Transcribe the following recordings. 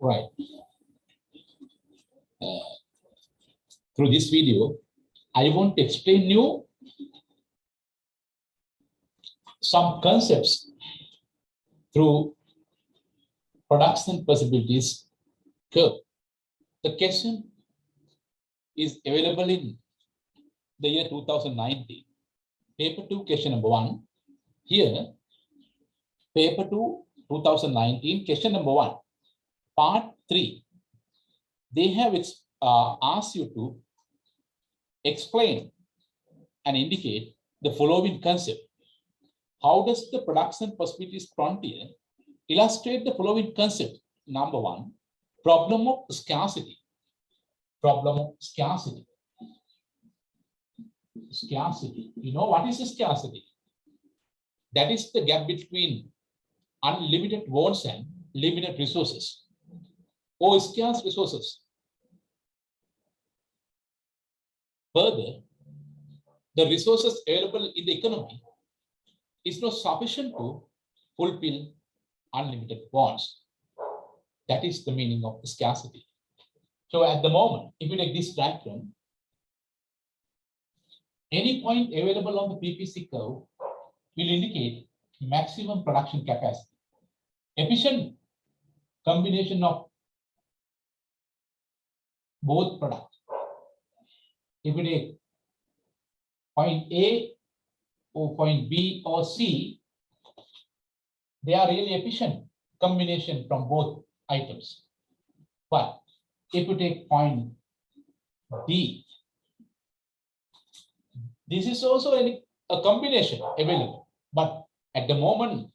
Right. Through this video, I want to explain you some concepts through production possibilities curve. The question is available in the year 2019. Paper 2, question number 1. Here, paper 2, 2019, question number 1, part 3. They have asked you to explain and indicate the following concept. How does the production possibilities frontier illustrate the following concept? Number 1, problem of scarcity. Problem of scarcity. Scarcity. You know what is scarcity? That is the gap between unlimited wants and limited resources, or scarce resources. Further, the resources available in the economy is not sufficient to fulfill unlimited wants. That is the meaning of scarcity. So at the moment, if you take this diagram, any point available on the PPC curve will indicate maximum production capacity. Efficient combination of both products. If we take point A or point B or C, they are really efficient combination from both items. But if you take point D, this is also a combination available, but at the moment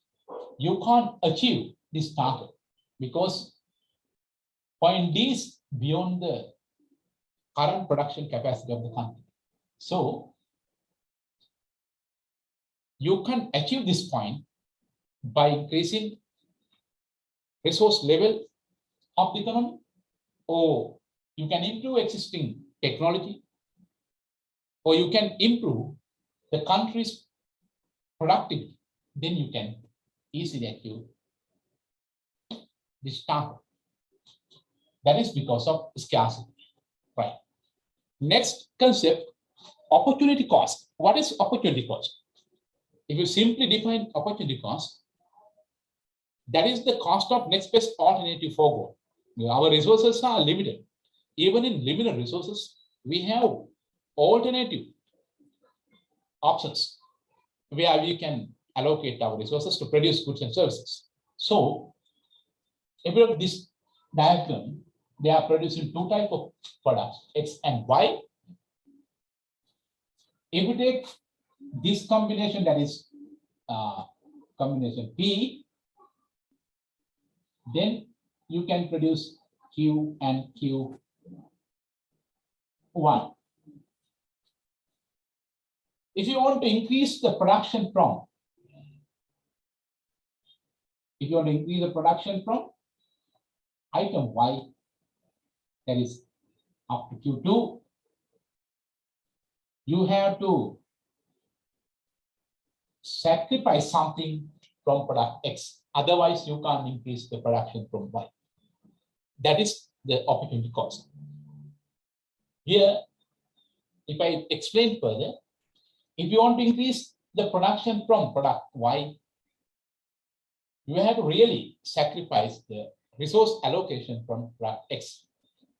you can't achieve this target because point D is beyond the current production capacity of the country. So you can achieve this point by increasing resource level of the economy, or you can improve existing technology, or you can improve the country's productivity. Then you can easily achieve this target. That is because of scarcity, right? Next concept, opportunity cost. What is opportunity cost? If you simply define opportunity cost, that is the cost of next best alternative forgo. Our resources are limited. Even in limited resources, we have alternative options where we can allocate our resources to produce goods and services. So, if you look at this diagram, they are producing two types of products, X and Y. If you take this combination, that is combination P, then you can produce Q and Q1. If you want to increase the production from, item Y, that is up to Q2, you have to sacrifice something from product X. Otherwise, you can't increase the production from Y. That is the opportunity cost. Here, if I explain further, if you want to increase the production from product Y, you have to really sacrifice the resource allocation from product X.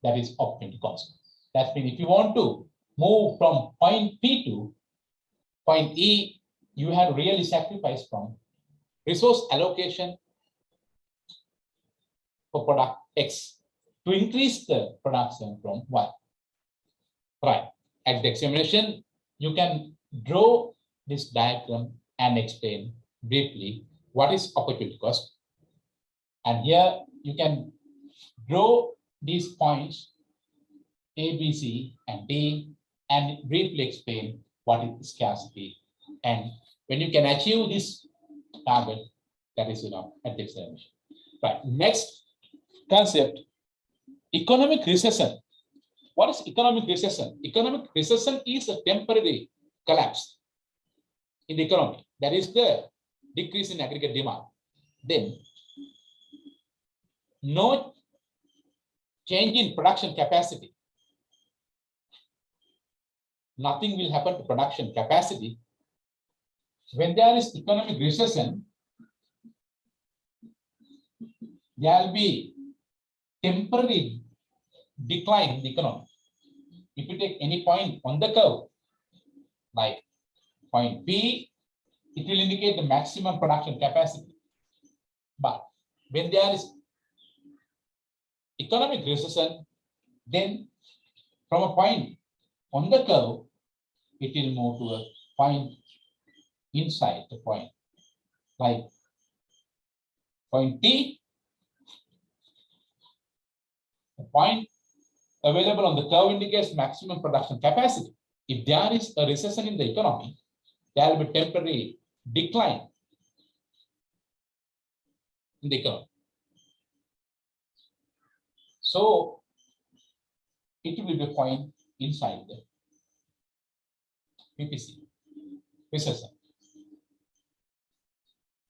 That is opportunity cost. That means if you want to move from point P to point E, you have to really sacrifice from resource allocation for product X to increase the production from Y. Right. At the examination, you can draw this diagram and explain briefly what is opportunity cost. And here you can draw these points A, B, C, and D and briefly explain what is scarcity. And when you can achieve this target, that is enough at the examination. Right. Next concept, economic recession. What is economic recession? Economic recession is a temporary collapse in the economy. That is the decrease in aggregate demand. Then no change in production capacity. Nothing will happen to production capacity. When there is economic recession, there will be temporary decline in the economy. If you take any point on the curve, like point P, it will indicate the maximum production capacity. But when there is economic recession, then from a point on the curve, it will move to a point inside the point, like point T. The point available on the curve indicates maximum production capacity. If there is a recession in the economy, there will be temporary decline in the economy. So it will be a point inside the PPC recession.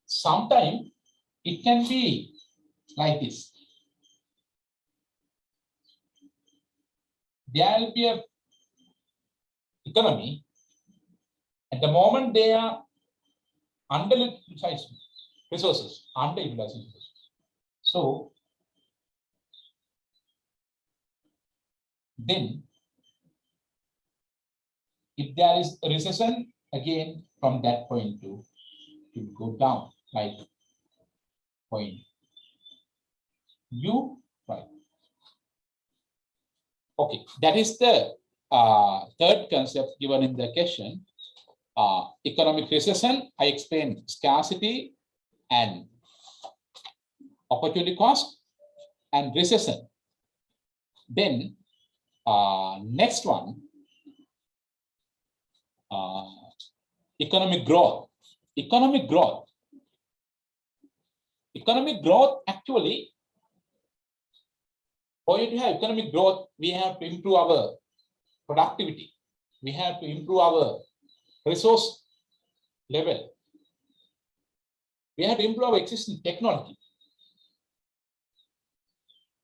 Sometimes it can be like this. There will be a economy. At the moment, they are underutilized resources, underutilized resources. So then, if there is a recession, again from that point to go down, like point U, right? Okay, that is the third concept given in the question. Economic recession, I explained scarcity and opportunity cost and recession. Then next one, economic growth. Economic growth actually, for you to have economic growth, we have to improve our productivity. We have to improve our resource level. We have to improve our existing technology,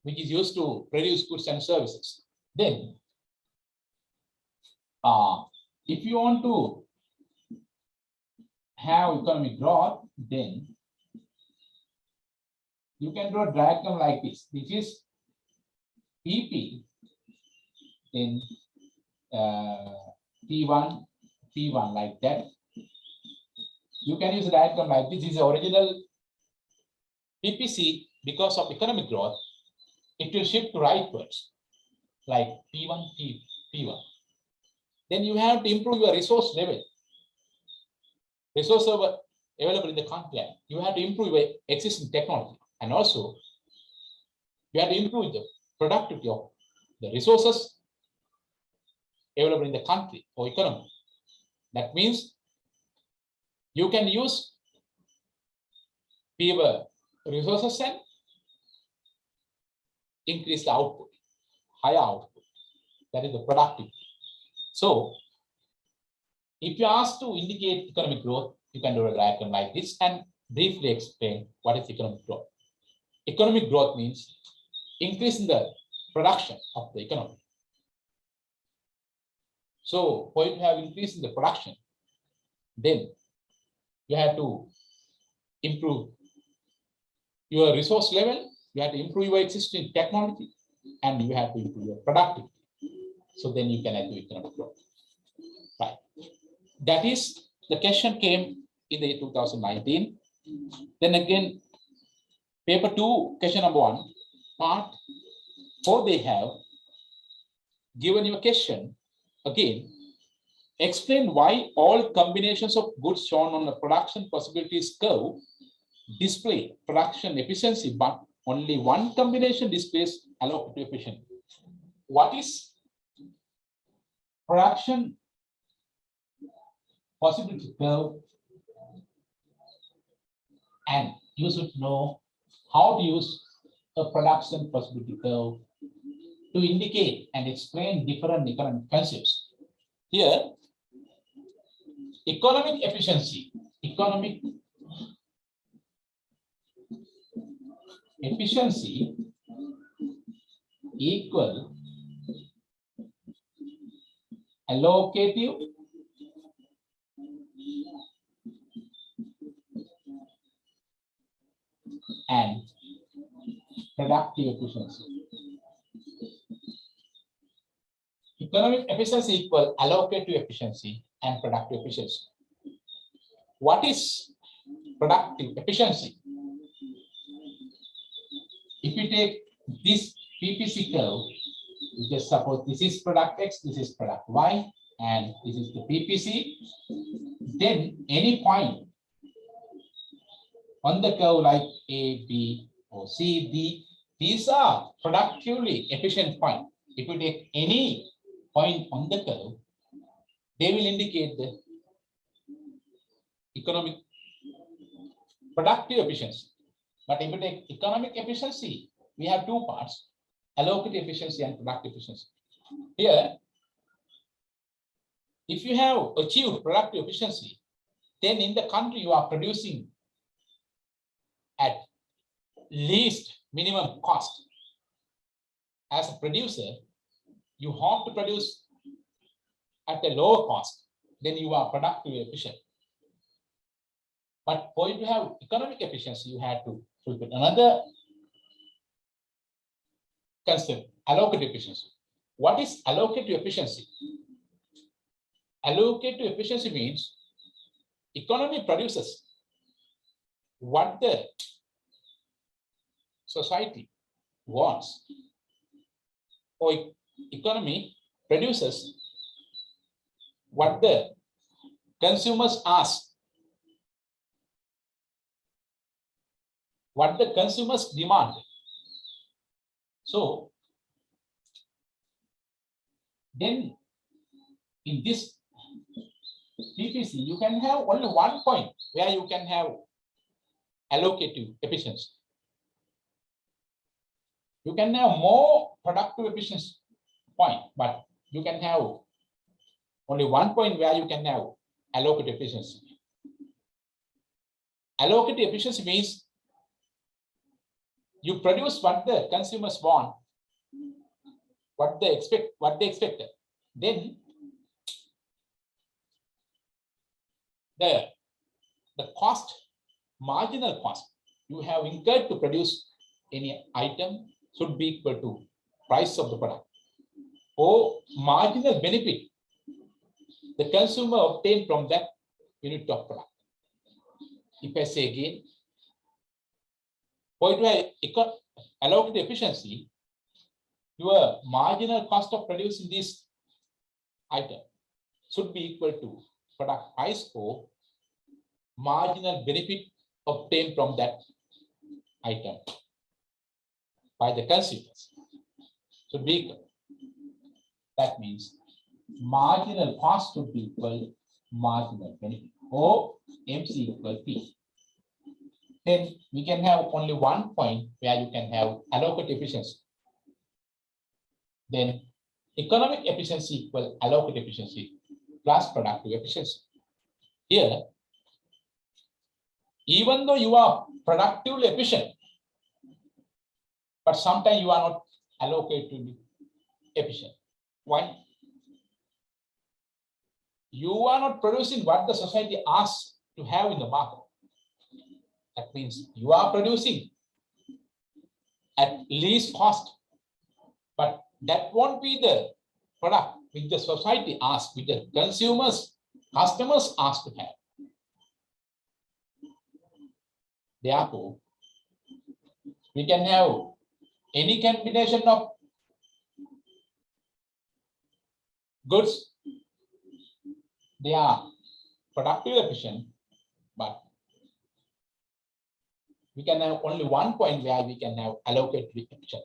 which is used to produce goods and services. Then, if you want to have economic growth, then you can draw a diagram like this. This is PP, then T1, T1 like that. You can use a diagram like this. This is the original PPC. Because of economic growth, it will shift rightwards, like P1, P1. Then you have to improve your resource level. Resources available in the country. You have to improve your existing technology. And also, you have to improve the productivity of the resources available in the country or economy. That means you can use fewer resources and increase the output, higher output. That is the productivity. So, if you ask to indicate economic growth, you can do a diagram like this and briefly explain what is economic growth. Economic growth means increase in the production of the economy. So, for you to have increase in the production, then you have to improve your resource level, you have to improve your existing technology, and you have to improve your productivity. So then you can achieve economic growth. Right. That is, the question came in the 2019. Then again, paper 2, question number 1, part 4, they have given you a question. Again, explain why all combinations of goods shown on the production possibilities curve display production efficiency, but only one combination displays allocative efficiency. What is production possibility curve? And you should know how to use a production possibility curve to indicate and explain different economic concepts. Here, economic efficiency equal allocative and productive efficiency. Economic efficiency equal allocative efficiency and productive efficiency. What is productive efficiency? If you take this PPC curve, you just suppose this is product X, this is product Y, and this is the PPC, then any point on the curve like A, B, or C, D, these are productively efficient points. If you take any point on the curve, they will indicate the economic productive efficiency. But if you take economic efficiency, we have two parts, allocative efficiency and productive efficiency. Here, if you have achieved productive efficiency, then in the country you are producing at least minimum cost. As a producer, you have to produce at a lower cost, then you are productively efficient. But for you to have economic efficiency, you have to fulfill another concept, allocative efficiency. What is allocative efficiency? Allocative efficiency means economy produces what the society wants, or economy produces what the consumers ask, what the consumers demand. So then in this PPC, you can have only one point where you can have allocative efficiency. You can have more productive efficiency point, but you can have only one point where you can have allocative efficiency. Allocative efficiency means you produce what the consumers want, what they expected. Then the cost, marginal cost you have incurred to produce any item should be equal to price of the product, or marginal benefit the consumer obtained from that unit of product. If I say again, for it to have allocative efficiency, your marginal cost of producing this item should be equal to product price or marginal benefit obtained from that item by the consumers. Should be equal. That means marginal cost should be equal to marginal benefit, or MC equal P. Then we can have only one point where you can have allocative efficiency. Then economic efficiency equal allocative efficiency plus productive efficiency. Here, even though you are productively efficient, but sometimes you are not allocatively efficient. Why? You are not producing what the society asks to have in the market. That means you are producing at least cost, but that won't be the product which the society asks, which the customers ask to have. Therefore, we can have any combination of goods. They are productive efficient, but we can have only one point where we can have allocated efficient.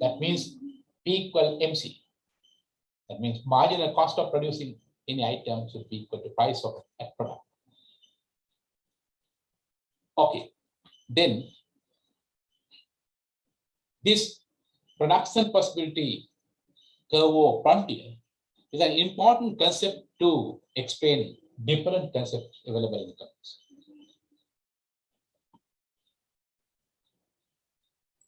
That means P equal MC. That means marginal cost of producing any item should be equal to price of that product. Okay, then this production possibility curve or frontier is an important concept to explain different concepts available in economics.